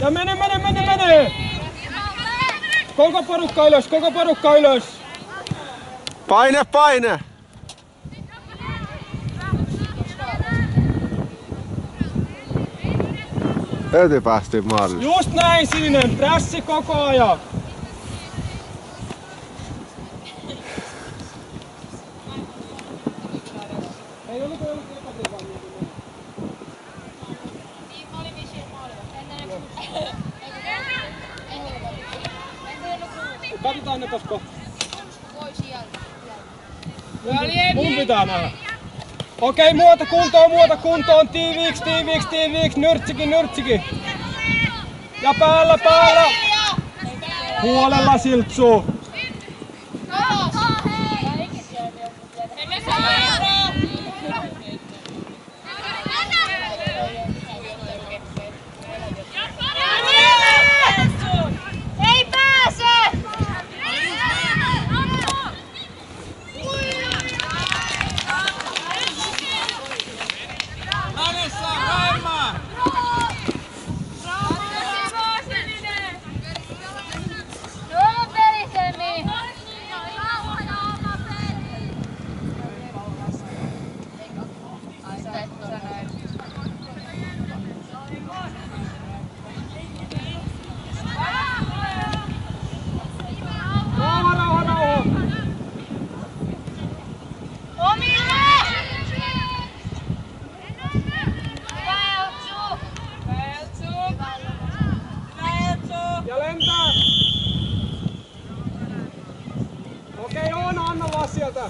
Ja mene! Koko porukka ylös! Paine! Heti päästiin maaliin. Just näin, Sininen! Prässi koko ajan! Ei oliko katsotaan ne tosko. Mun pitää nähdä. Okei, muuta kuntoon. Tiiviiksi. Nyrtsiki. Ja päällä. Huolella Siltsu. Ja lentää! Okei, Oona, anna vaan sieltä!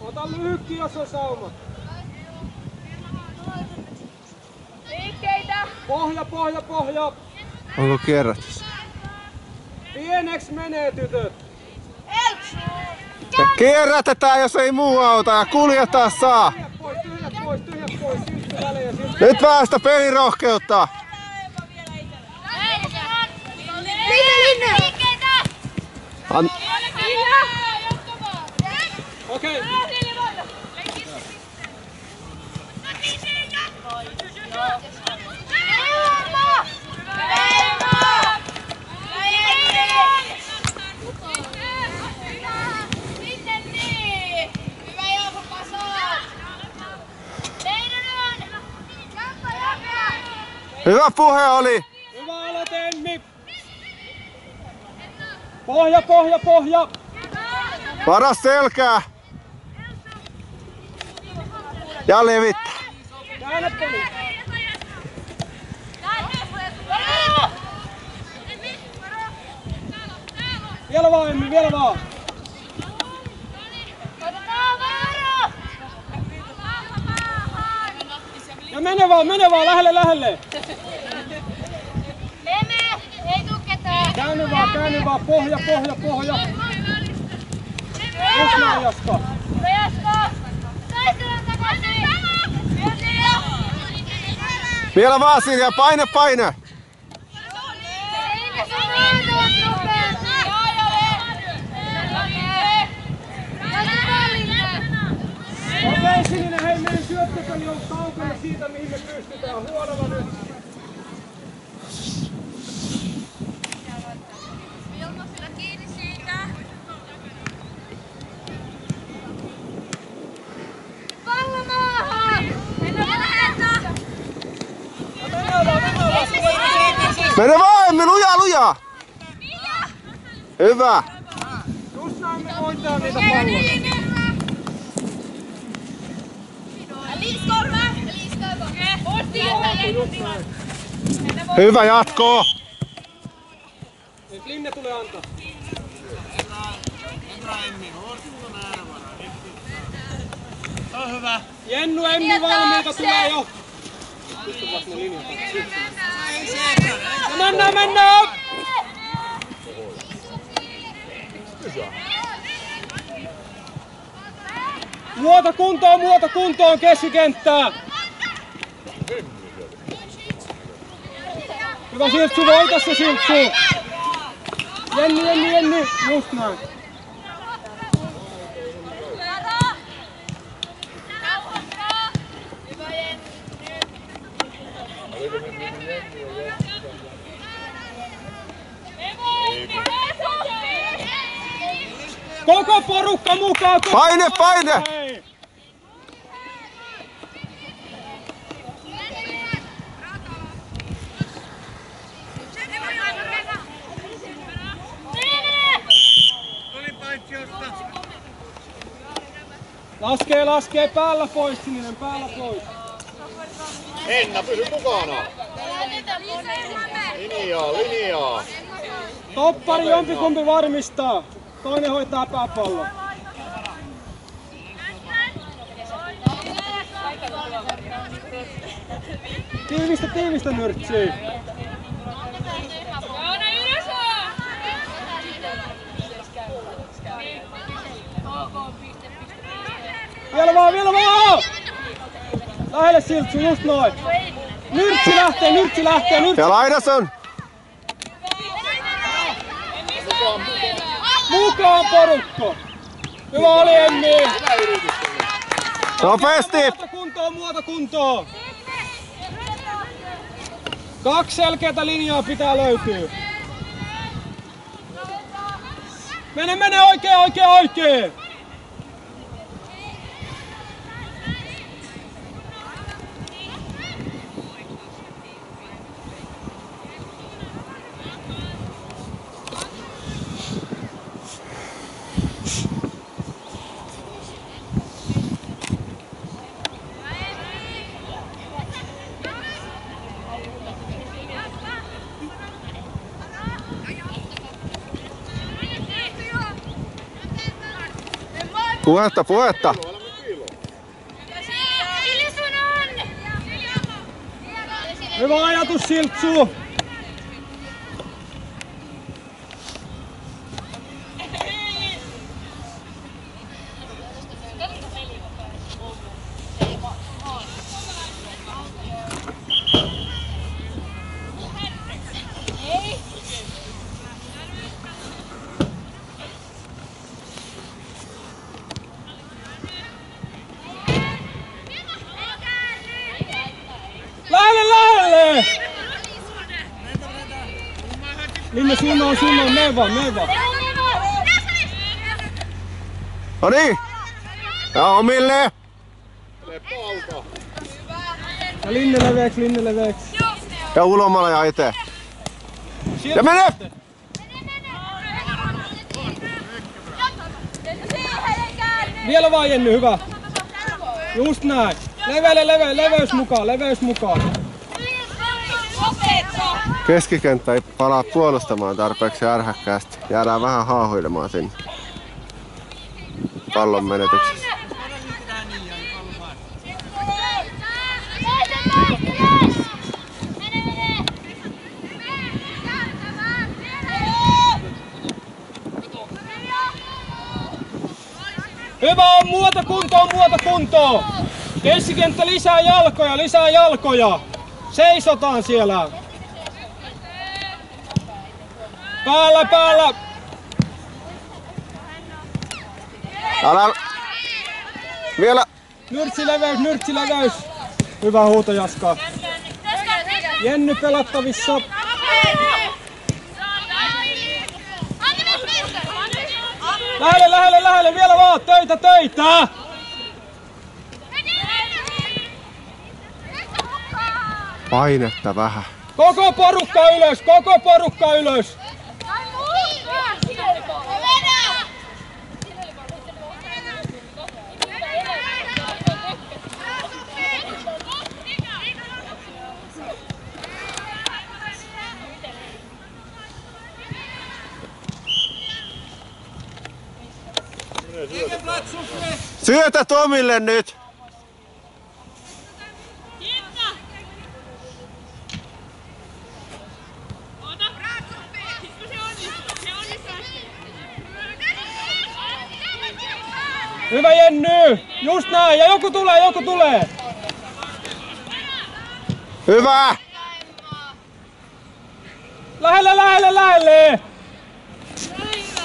Ota lyhykki, jos on sauma! Liikkeitä! Pohja! Onko kierrätys? Pieneks menee, tytöt! Kierrätetään, jos ei muu auta, ja kuljettaa saa! Tyhjät pois! Siltty välejä, Nyt vähän sitä pelirohkeutta! Liikkeitä! Okei! Hyvä puhe oli! Hyvä aloite, Emmi! Pohja! Varas selkää! Ja levittää! Käännä peli! Vielä vaan, Emmi, vielä vaan! Ja mene vaan, lähelle! Ei tuu ketään! Käänny vaan, pohja! Just näin, Jaska! Vielä vaan Silja, paine! Okei, Sininen, hei, meidän syöttöpeli on kaukana siitä, mihin me pystytään. Huolella nyt! Kiinni siitä! Pallo maahan! Mene vaan, Emmi, lujaa! Hyvä! Just näin me voitetaan niitä palloja. Hyvä jatko! Nyt Linne tulee antaa. On hyvä. Jennu, Emmi valmiita, tulee jo. Istuvat ne linjat. Mennään! Muota kuntoon keskikenttää. Hyvä Siltsu, voita se Siltsu. Jenni, just näin. Koko porukka mukaan! Paine! Hei. Laskee päällä pois, Sininen, päällä pois. Henna, pysy mukana. Linjaa. Toppari jompikumpi varmistaa. Toinen hoitaa pääpallon. Tiivistä Nyrtsi. Vielä vaan! Lähelle Siltsu, just noin. Nyrtsi lähtee. Ja Lainason! Mukaan porukko! Hyvä oli Emmi! Nopeasti! Muota kuntoon! 2 selkeätä linjaa pitää löytyä. Mene oikein! Puhetta! Hyvä ajatus Siltsu! Lähelle! Linne suunnan, mene vaan. No niin! Ja omille! Ja Linne leveäksi. Ja Ulomalle ja eteen. Ja mene! Vielä vaan Jenny, hyvä. Just näin. Leveys mukaan. Keskikenttä ei palaa puolustamaan tarpeeksi ärhäkkäästi. Jäädään vähän haahuilemaan sinne. Pallon menetyksessä. Hyvä on, muota kuntoon! Keskikenttä lisää jalkoja! Seisotaan siellä! Päällä! Älä... Vielä! Nyrtsi leveys! Hyvä huuto Jaska! Jenny pelattavissa! Lähelle! Vielä vaan! Töitä! Painetta vähän. Koko porukka ylös! Syötät omille nyt! Hyvä Jenny! Just näin! Ja joku tulee, joku tulee! Hyvä! Lähelle, lähelle, lähelle!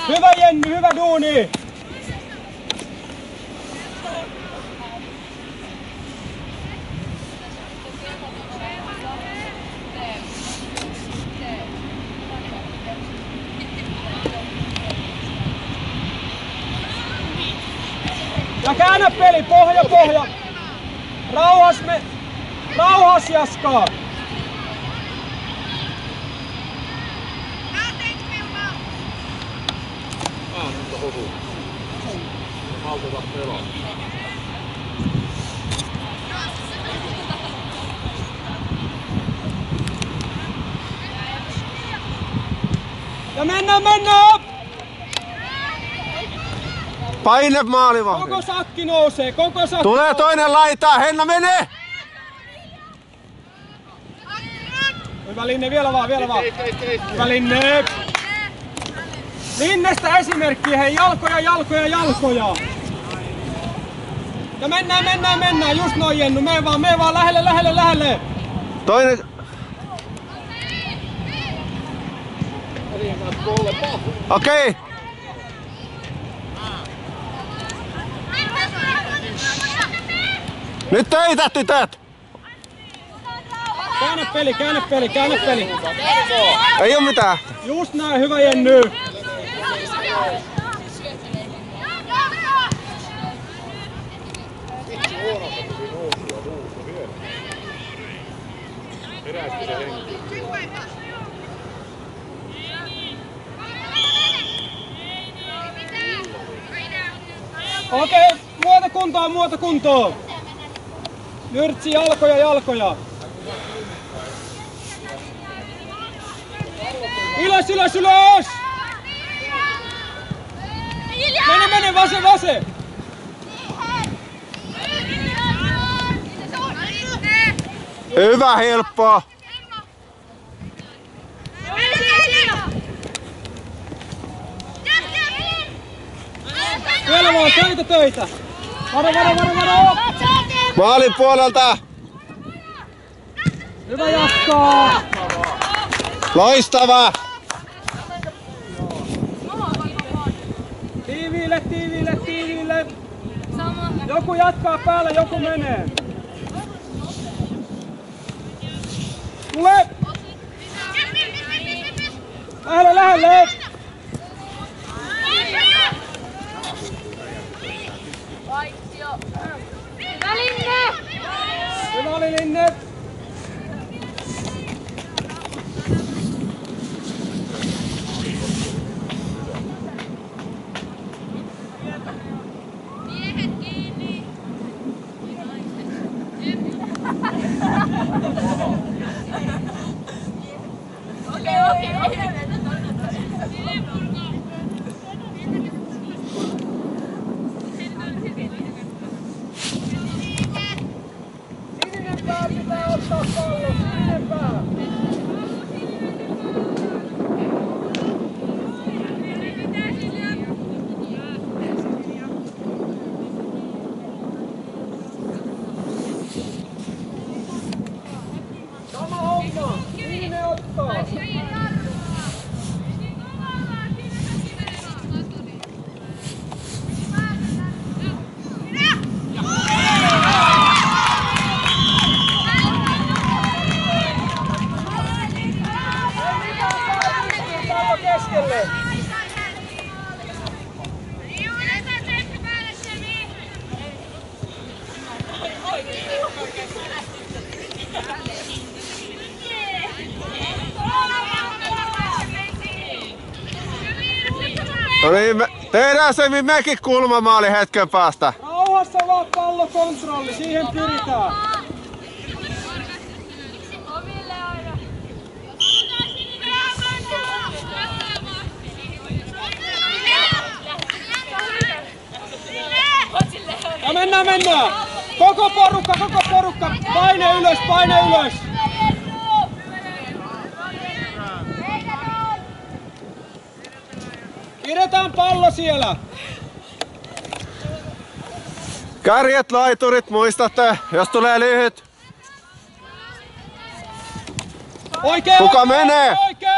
Hyvä Jenny, hyvä duuni! Ja käännä peli, pohja, pohja! Rauhas Jaska! Malteta pelaa. Ja mennään, mennään! Paine maalivahti. Koko sakki nousee, koko sakki. Tulee toinen laita, Henna menee! Hyvä Linne, vielä vaan, vielä vaan. Hyvä Linne! Linnestä esimerkkiä, hei, jalkoja, jalkoja, jalkoja. Ja mennään, mennään, mennään, just noin Jennu, mene vaan, lähelle, lähelle, lähelle. Toinen... Okei. Nyt töitä tytöt! Käännä peli, käännä peli, käännä peli. Ei oo mitään. Just näin, hyvä Jenny. Okei, muota kuntoon, muota kuntoon. Nyrtsi, jalkoja, jalkoja. Ylös, ylös, ylös! Mene, mene, vase, vase! Hyvä, helppoa. Vielä vaan, töitä, töitä! Varo, varo, varo, varo! Maalin puolelta. Hyvä jatkaa! Loistava. Tiiviille, tiiviille, tiiviille! Joku jatkaa päällä, joku menee. Tule! Lähelle, lähelle! Hyvä oli Linne! Sininen pää pitää ottaa pallo, sininen pää! Sama homma, sininen ottaa! Keskelle! No niin, tehdään se mekin kulmamaali hetken päästä. Rauhassa vaan pallokontrolli, siihen pyritään. Mennään! Koko porukka! Paine ylös! Pidetään pallo siellä! Kärjet, laiturit, muistatte, jos tulee lyhyt. Oikein! Kuka menee? Oikein!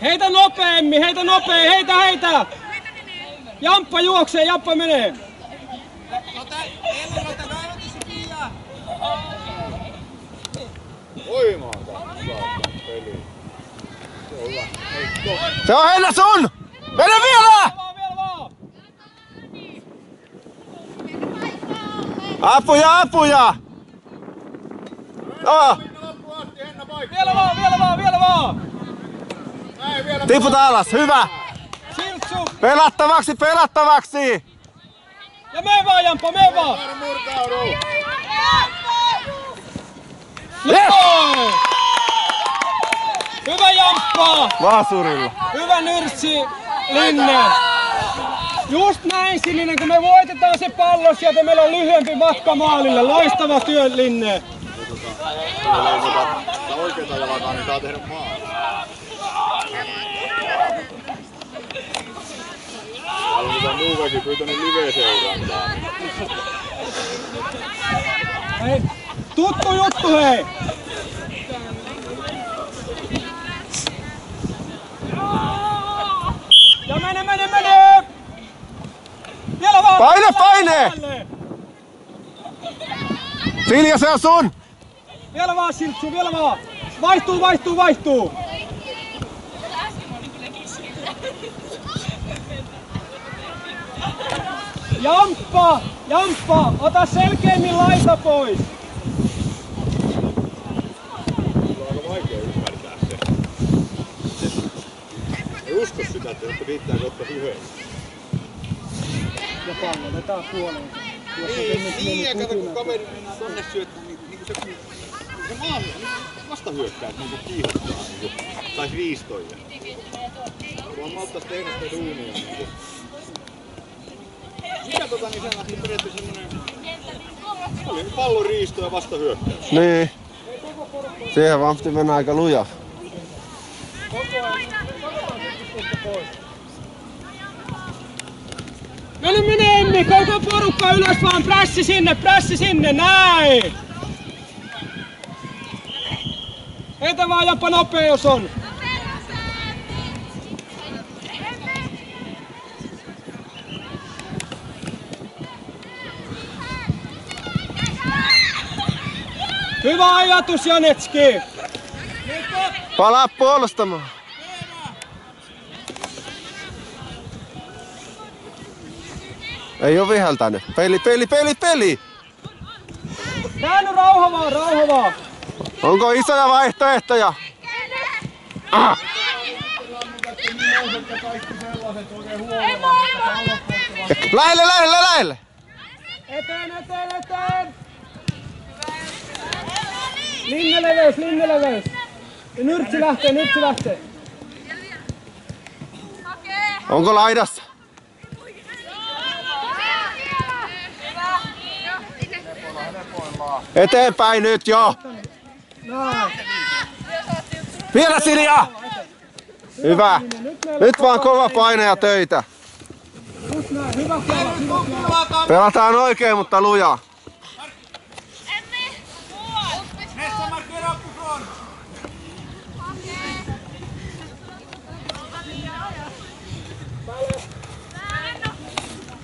Heitä nopeemmin, heitä! Jamppa juoksee, Jamppa menee! Voimaan peli. Se on Henna sun! Mene vielä! Vielä vaan! Apuja! No, Vielä vaan! tiputa alas, hyvä! Siltsu! Pelattavaksi! Ja mene vaan, Jamppa, mene vaan! Yes! Hyvä Jamppa! Vasurilla. Hyvä nyrtsi, Linne! Just näin, Sininen, kun me voitetaan se pallo sieltä, meillä on lyhyempi matka maalille. Loistava työ, Linne! Oikeeta jalakaan, niin saa tehdä maali. Täällä on mitä muuakin pyytänyt live-seurantaa. Hei, tuttu juttu, hei! Ja mene! Vielä vaan! Paine! Silja, se on sun! Vielä vaan, Siltsu, vielä vaan! Vaihtuu! Jamppa! Ota selkeämmin laita pois! On aika vaikea ymmärtää se. Ei usko sitä, että riittääkö ottaa yhdessä. Ja pallo vetää puoleen. Niin, ja kato kun kaveri mennään tonne syöttää, niin se maali vastahyökkäät niin kiihottaa, niin sais riistoja. Kun malttais tehdä sitä duunia, niin mikä niin sen lähti periaatteessa semmonen... Se oli palloriisto ja vastahyökkäys. Niin. Siihen vaan piti mennä aika luja. Mene Emmi, koko porukka ylös vaan, prässi sinne, näin! Heitä vaan Jamppa nopea jos on. Hyvä ajatus, Janetski! Palaa puolustamaan. Ei oo viheltänyt. Peli! Käänny rauha vaan! Onko isoja vaihtoehtoja? Lähelle! Eteen! Linne leveys! Ja nyrtsi lähtee! Onko laidassa? Eteenpäin nyt jo! Vielä Silja! Hyvä! Nyt vaan kova paine ja töitä. Pelataan oikein, mutta lujaa.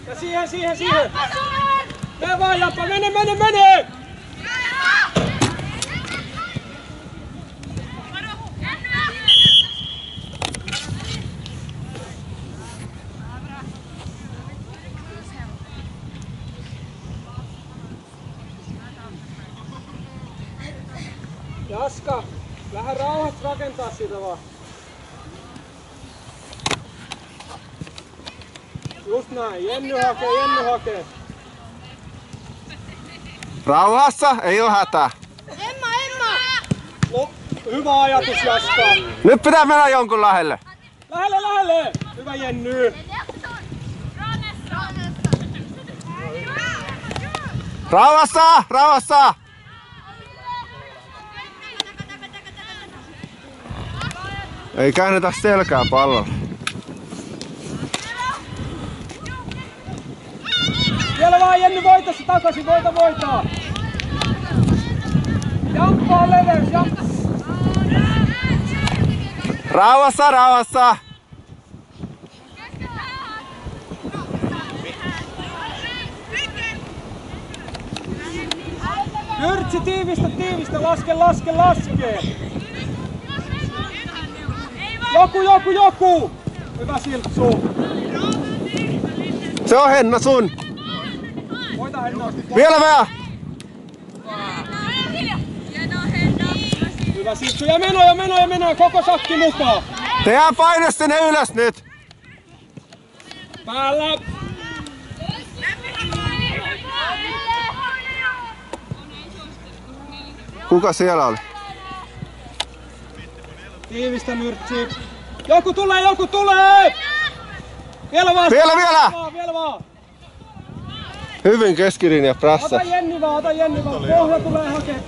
Ja siihen! Mene vaan Jamppa, mene! rakentaa siitä vaan. Just näin, Jenny hakee. Rauhassa, ei oo hätää. Emma! No, hyvä ajatus Jaska. Nyt pitää mennä jonkun lähelle. Lähelle! Hyvä Jenny. Rauhassa! Ei käännetä selkää pallolla. Vielä vaan Jenny voita se takaisin, voita! Jamppaa leveys, jamppaa! Rauhassa! Yrtsi tiivistä, laske! Joku! Hyvä Siltsu! Se on Henna sun! Voita Henna! Vielä vähän! Hyvä Siltsu ja meno, koko sakki mukaan! Tehdään paine sinne ylös nyt! Päällä! Kuka siellä oli? Tiivistä Nyrtsi! Joku tulee! Vielä vaan! Vielä vaan! Hyvin keskilinja prässä. Ota Jenni vaan!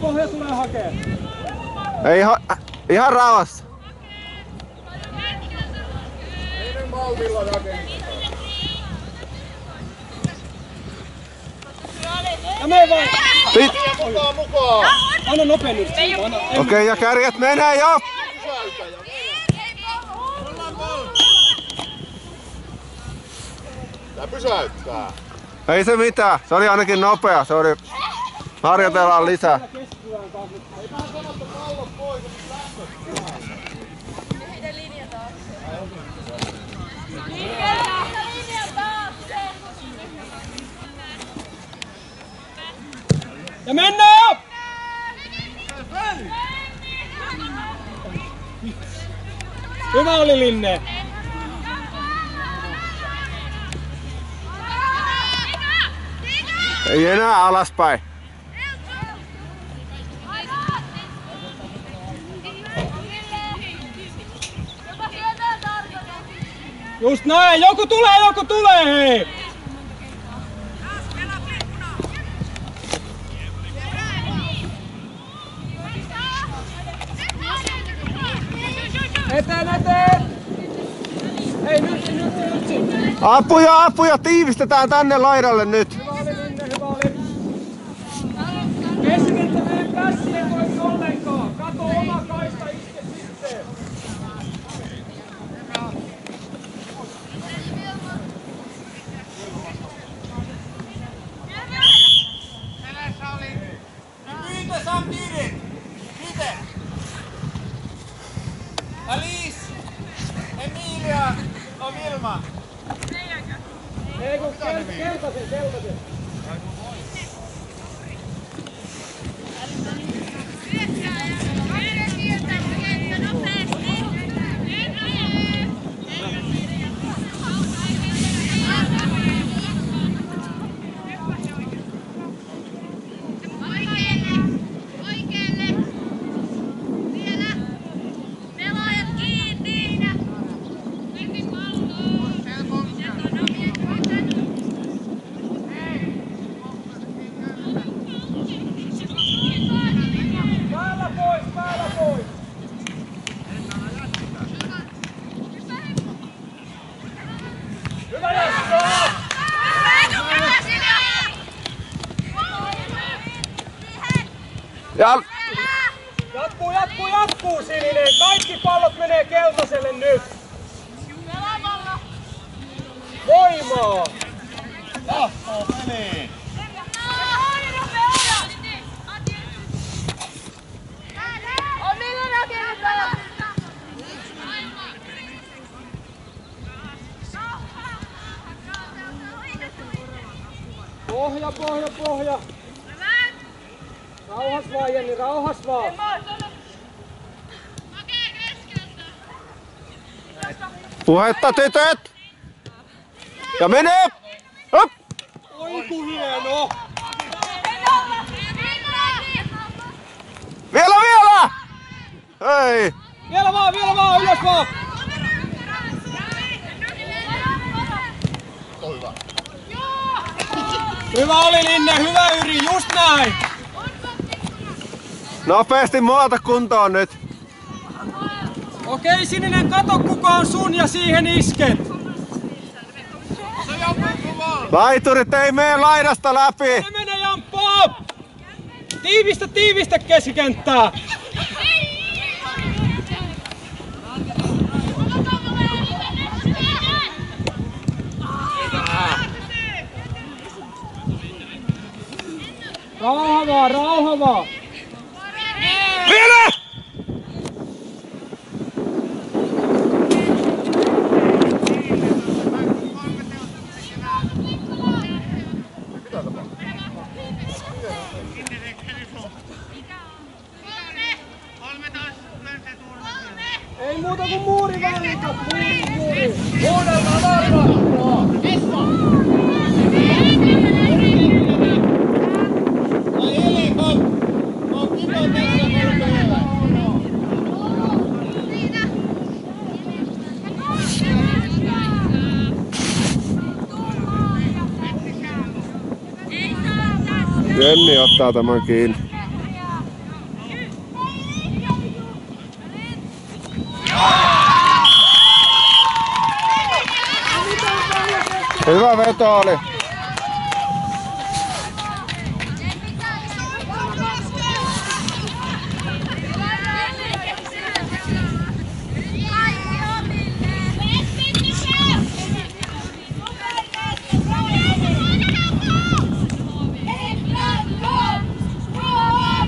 Pohja tulee hakee! Ei ihan rauhassa. Ja mene vaan! Mukaan! Anna nopea nyt! Okei, ja kärjet menee jo! Tää pysäyttää. Ei se mitään, se oli ainakin nopea, se oli... Harjoitellaan lisää. Ja mennään! Hyvä oli Linne! Ei enää alaspäin. Just näin! Joku tulee hei! Eteen! Hei nyt! Apuja! Tiivistetään tänne laidalle nyt. Hyvä oli! Keskitettä meidän käsiä ei toimi ollenkaan! Kato oma kaista, iske sitten! Alice! Emilia! Och Vilma! Ei kun keltaisen! Päällä pois! Hyvä Jaska! Ja Jatkuu Sininen! Kaikki pallot menee keltaiselle nyt! Voimaa! Tahtoa peliin! Pohja! Rauhas vaan Jenni, rauhas vaan! Puhetta tytöt! Ja menee! Hop! Oi ku hieno! Vielä! Hei! Vielä vaan, ylös vaan! Hyvä oli Linne, hyvä Yri, just näin! Nopeasti muota kuntoon nyt! Okei Sininen, kato kuka on sun ja siihen isket! Laiturit ei mene laidasta läpi! Se menee Jamppo! Tiivistä keskikenttää! Rauha vaan! Vielä! Ei muuta kuin muuri välissä! Muuri! Jenni ottaa tämän kiinni. Hyvä veto oli.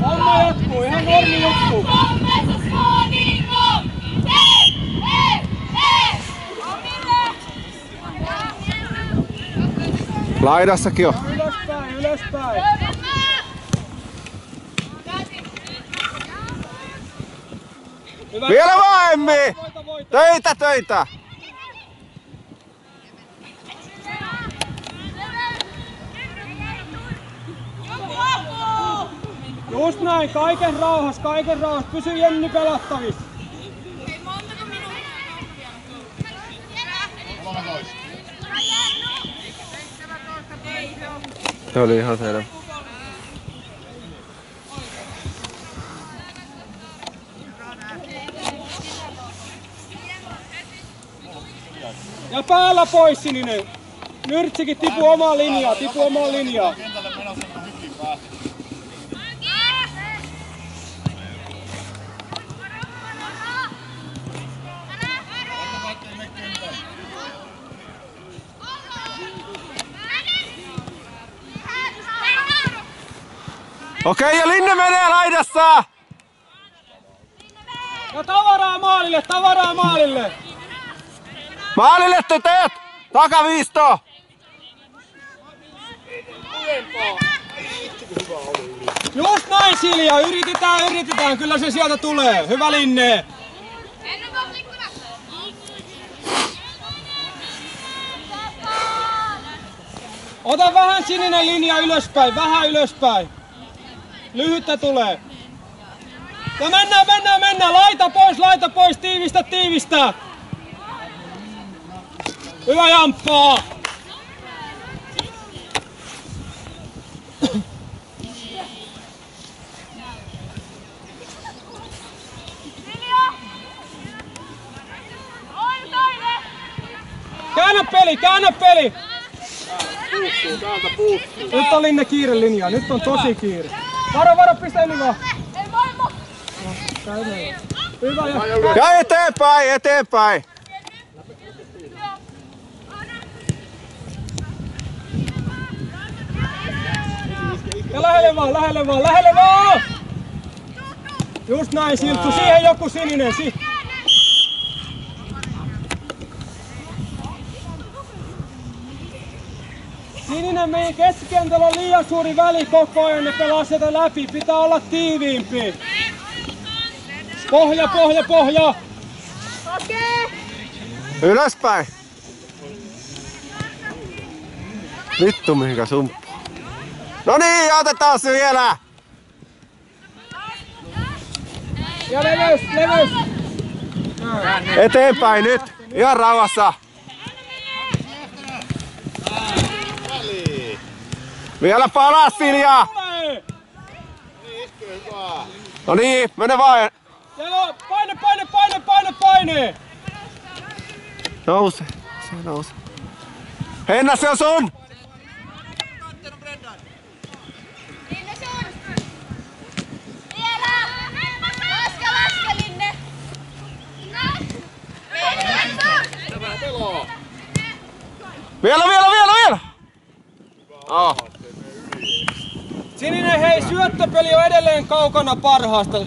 Homma jatkuu, ihan normi juttu. Laidassakin on. Ylöspäin! Hyvä. Vielä vaan Emmi! Töitä! Just näin, kaiken rauhas. Pysy Jenni pelattavissa. Se oli ihan selvä. Ja päällä pois Sininen. Nyrtsikin tipu omaan linjaan, Okei, ja Linne menee laidassa! Ja tavaraa maalille! Maalille tytöt! Takaviisto! Just näin Silja, yritetään, kyllä se sieltä tulee. Hyvä Linne! Ota vähän Sininen linja ylöspäin, vähän ylöspäin. Lyhyttä tulee. Ja mennään! Laita pois, tiivistä! Hyvä Jamppo! Käännä peli! Nyt on Linne kiire linjaa, nyt on tosi kiire. Varo, pistä yli vaan. Hyvä Ja eteenpäin! Ja lähelle vaan! Just näin Silttu, siihen joku Sininen. Sininen, meidän keskikentällä on liian suuri väli koko ajan, ne pelaa sieltä läpi, pitää olla tiiviimpi. Pohja! Okei! Ylöspäin! Vittu mihinkä sumppu. No niin, otetaan se vielä! Ja leveys, leveys! Eteenpäin nyt! Ihan rauhassa! Vielä palas Silja! No niin, mene vaan! Joo, paine, paine, paine, paine, paine! Nouse, se nouse. Henna, se on sun! Linne sun! Vielä! Laske, laske, Linne! Vielä, vielä, vielä, vielä! Oh. Sininen, hei, syöttöpeli on edelleen kaukana parhaasta.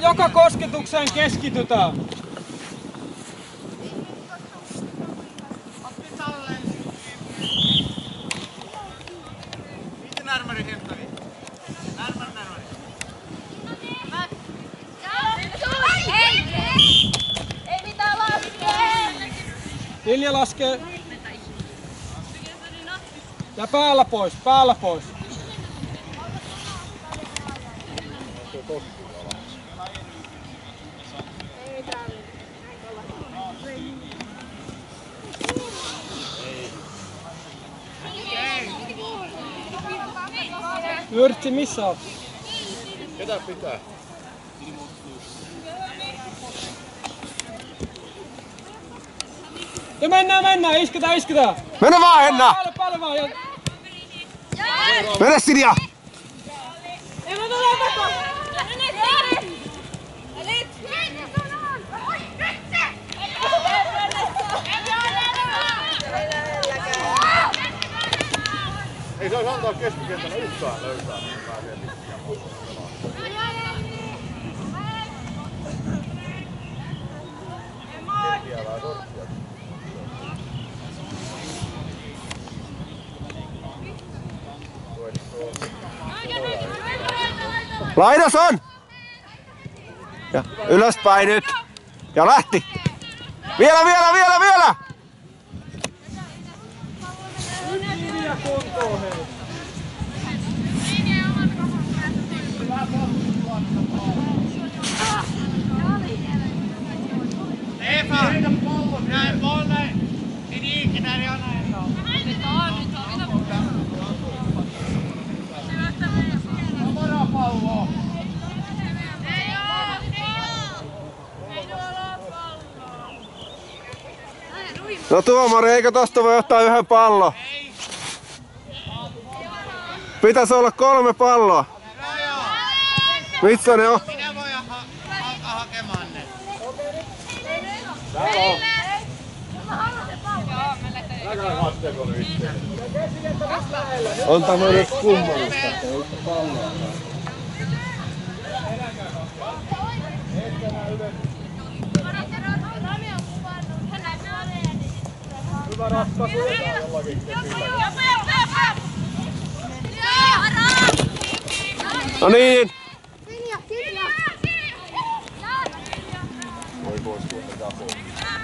Joka kosketukseen keskitytään. Ei mitään laskee! Lilja laskee. Ja päällä pois, päällä pois. Yrtsi, missä oot? Ketä pitää? Ja mennään, isketään, isketään. Mene vaan Henna! Päälle vaan. Ja... Mene Silja! Ei mä tule takaa! Ei saisi antaa keskikentällä yhtään löytää, niin pääsee pitkään pelaamaan. Vielä sorttia. Laidas on! Ja ylöspäin nyt! Ja lähti! Vielä, vielä, vielä, vielä! Linja kuntoon, hei. Stefan! Näin bolle! I diket där i andra änden. Bara pallo! No tuomari, eikö tosta voi ottaa yhden pallon? Pitäisi olla 3 palloa. Missä ne on? Minä voin alkaa hakemaan ne. Täällä on. Näköinen katteeko nyt itseään. On tämmönen kummallista. Hyvä ratkaisu. No niin.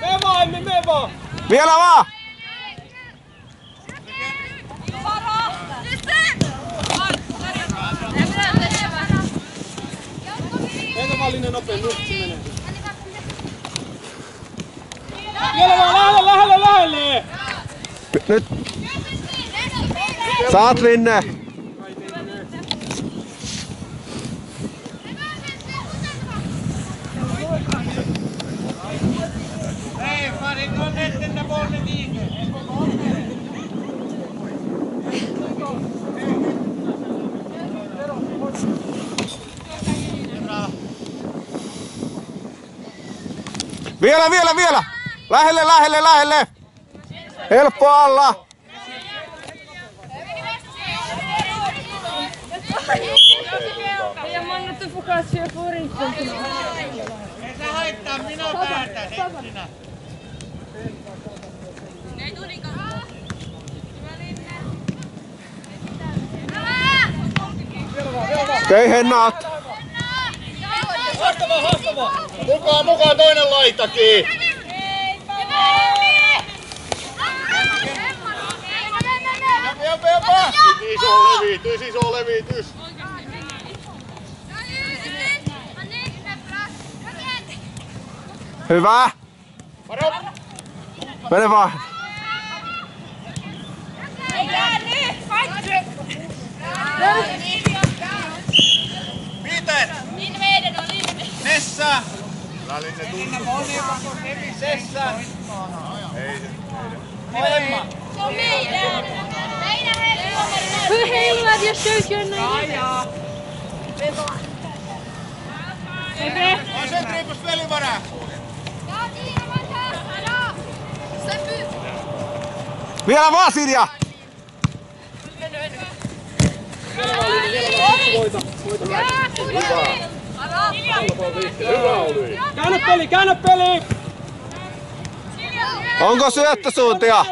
Me vaan, me vaan. Vielä vaan. Eikö Vallinen nopein, nyt se menee. Vielä vaan, lähelle! Nyt. Saat Linne. Hei, Fari, konne etten den bollen diket. Vielä, vielä, vielä. Lähelle. Helppo alla. Ja mä annettu fokassia Forinton. Ei se haittaa, minä päätän, et sinä. Ei tulikaan. Okei, Henna. Haastavaa. Mukaan toinen laitakin! Nopeampaa! Iso levitys! Hyvä! Mene vaan! Miten? Niin meidän on ilme. Nessa! Väline tuntuu. Sessa! Ei se. Molemmat! Se on meidän. Meidän heillä. Hur heiluvat jos köykiön näin? Koncentriikus velivaraa! Vielä vaan Silja! Käännä peli! Onko syöttösuuntia?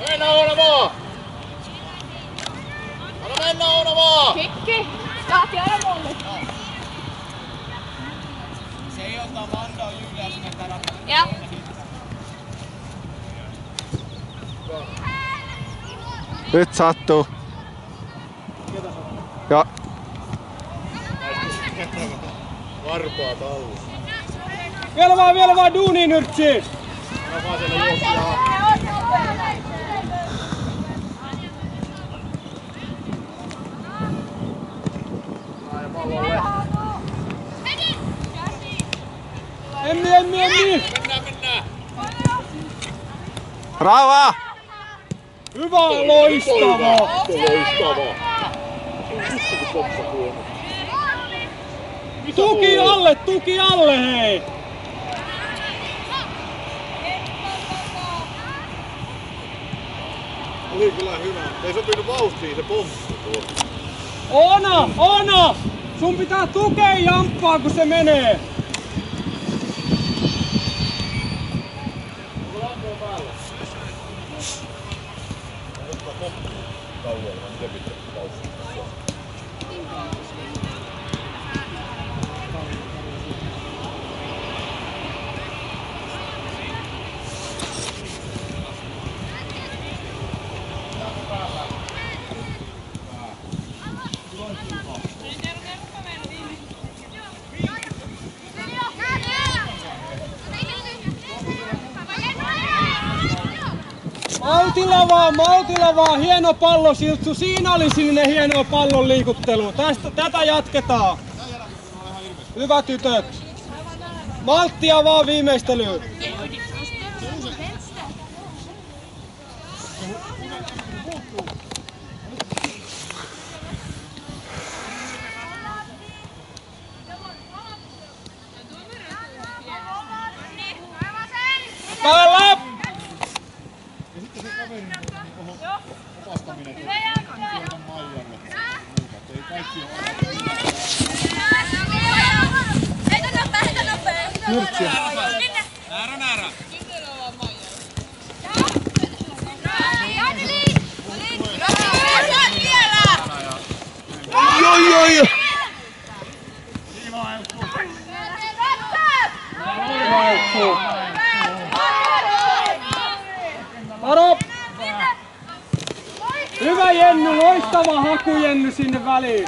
Mennä Ounamo! Anna mennä Ounamo! Kikki. Saati aina mulle. Se jota Vanda on Julia sinne täällä. Ja. Nyt sattuu. Ja Varpaat alla. Vielä vaan duuni nyrtsi! Anna vaan siellä juoksia. Emmi! Mennään! brava! Hyvä, loistavaa! Loistavaa! Tuki alle hei! Oli kyllä hyvä. Ei sopinut vauhtiin se pomppu tuolla. Oona! Sun pitää tukea jamppaa kun se menee! Maltilla vaan, hieno pallosiltsu, siinä oli sinne hieno pallon liikuttelu. Tätä jatketaan. Hyvä tytöt. Malttia vaan viimeistelyyn. Päällä! Nyrtsiä. Näärä. Joi! Varo! Hyvä Jenny, loistava haku Jenny sinne väliin.